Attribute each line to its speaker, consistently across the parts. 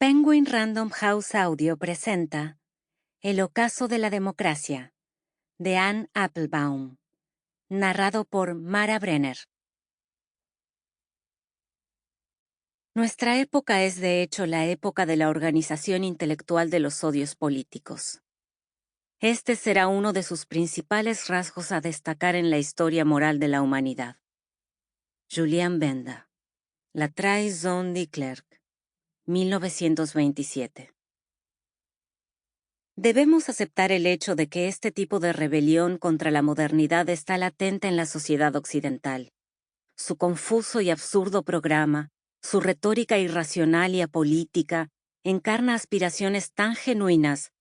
Speaker 1: Penguin Random House Audio presenta El ocaso de la democracia, de Anne Applebaum, narrado por Mara Brenner. Nuestra época es de hecho la época de la organización intelectual de los odios políticos. Este será uno de sus principales rasgos a destacar en la historia moral de la humanidad. Julien Benda, La Trahison de Klerk, 1927. Debemos aceptar el hecho de que este tipo de rebelión contra la modernidad está latente en la sociedad occidental. Su confuso y absurdo programa, su retórica irracional y apolítica, encarna aspiraciones tan genuinas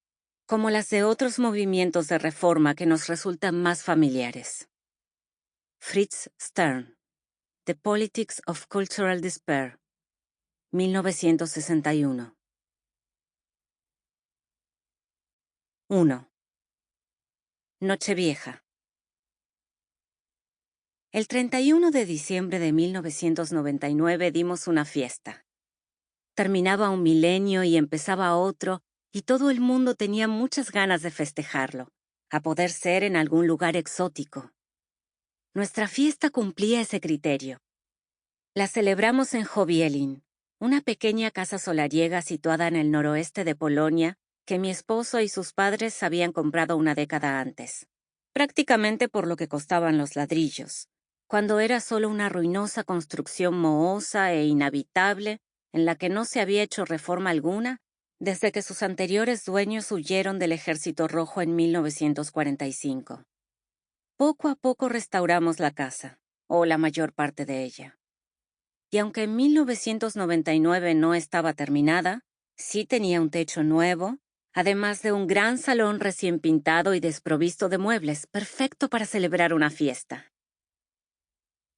Speaker 1: como las de otros movimientos de reforma que nos resultan más familiares. Fritz Stern, The Politics of Cultural Despair, 1961. 1. Nochevieja. El 31 de diciembre de 1999 dimos una fiesta. Terminaba un milenio y empezaba otro, y todo el mundo tenía muchas ganas de festejarlo, a poder ser en algún lugar exótico. Nuestra fiesta cumplía ese criterio. La celebramos en Hobielin, una pequeña casa solariega situada en el noroeste de Polonia que mi esposo y sus padres habían comprado una década antes, prácticamente por lo que costaban los ladrillos, cuando era solo una ruinosa construcción mohosa e inhabitable en la que no se había hecho reforma alguna desde que sus anteriores dueños huyeron del Ejército Rojo en 1945. Poco a poco restauramos la casa, o la mayor parte de ella. Y aunque en 1999 no estaba terminada, sí tenía un techo nuevo, además de un gran salón recién pintado y desprovisto de muebles, perfecto para celebrar una fiesta.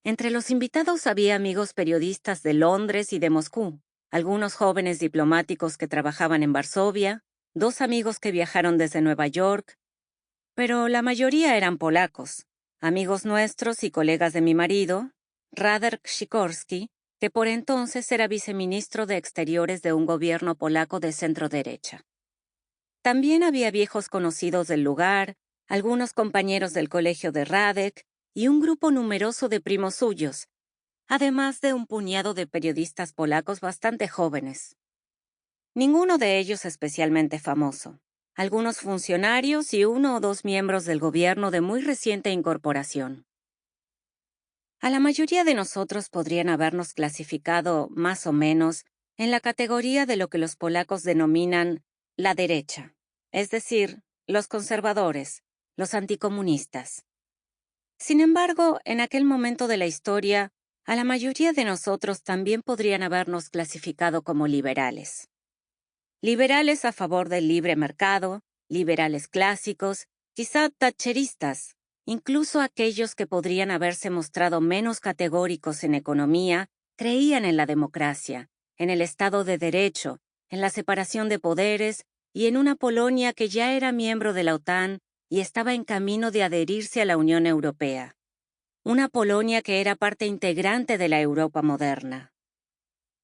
Speaker 1: Entre los invitados había amigos periodistas de Londres y de Moscú, algunos jóvenes diplomáticos que trabajaban en Varsovia, 2 amigos que viajaron desde Nueva York, pero la mayoría eran polacos, amigos nuestros y colegas de mi marido, Radek Sikorski, que por entonces era viceministro de Exteriores de un gobierno polaco de centro-derecha. También había viejos conocidos del lugar, algunos compañeros del colegio de Radek y un grupo numeroso de primos suyos, además de un puñado de periodistas polacos bastante jóvenes. Ninguno de ellos especialmente famoso. Algunos funcionarios y 1 o 2 miembros del gobierno de muy reciente incorporación. A la mayoría de nosotros podrían habernos clasificado, más o menos, en la categoría de lo que los polacos denominan la derecha, es decir, los conservadores, los anticomunistas. Sin embargo, en aquel momento de la historia, a la mayoría de nosotros también podrían habernos clasificado como liberales. Liberales a favor del libre mercado, liberales clásicos, quizá thatcheristas, incluso aquellos que podrían haberse mostrado menos categóricos en economía, creían en la democracia, en el Estado de Derecho, en la separación de poderes y en una Polonia que ya era miembro de la OTAN y estaba en camino de adherirse a la Unión Europea. Una Polonia que era parte integrante de la Europa moderna.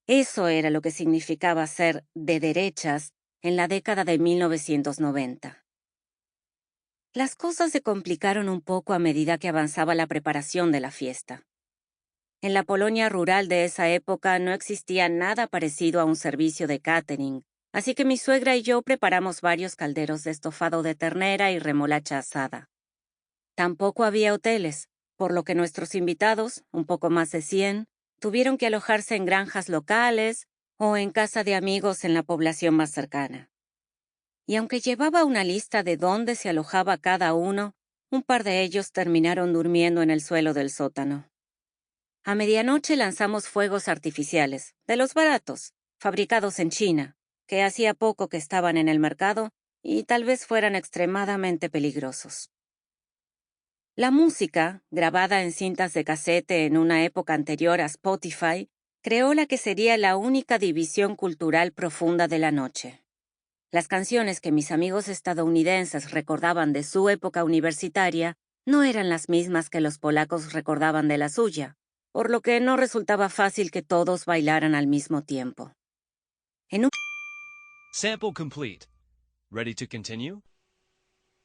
Speaker 1: Eso era lo que significaba ser de derechas en la década de 1990. Las cosas se complicaron un poco a medida que avanzaba la preparación de la fiesta. En la Polonia rural de esa época no existía nada parecido a un servicio de catering, así que mi suegra y yo preparamos varios calderos de estofado de ternera y remolacha asada. Tampoco había hoteles, por lo que nuestros invitados, un poco más de 100, tuvieron que alojarse en granjas locales o en casa de amigos en la población más cercana. Y aunque llevaba una lista de dónde se alojaba cada uno, un par de ellos terminaron durmiendo en el suelo del sótano. A medianoche lanzamos fuegos artificiales, de los baratos, fabricados en China, que hacía poco que estaban en el mercado y tal vez fueran extremadamente peligrosos. La música, grabada en cintas de casete en una época anterior a Spotify, creó la que sería la única división cultural profunda de la noche. Las canciones que mis amigos estadounidenses recordaban de su época universitaria no eran las mismas que los polacos recordaban de la suya, por lo que no resultaba fácil que todos bailaran al mismo tiempo. En un
Speaker 2: Sample complete. Ready to continue?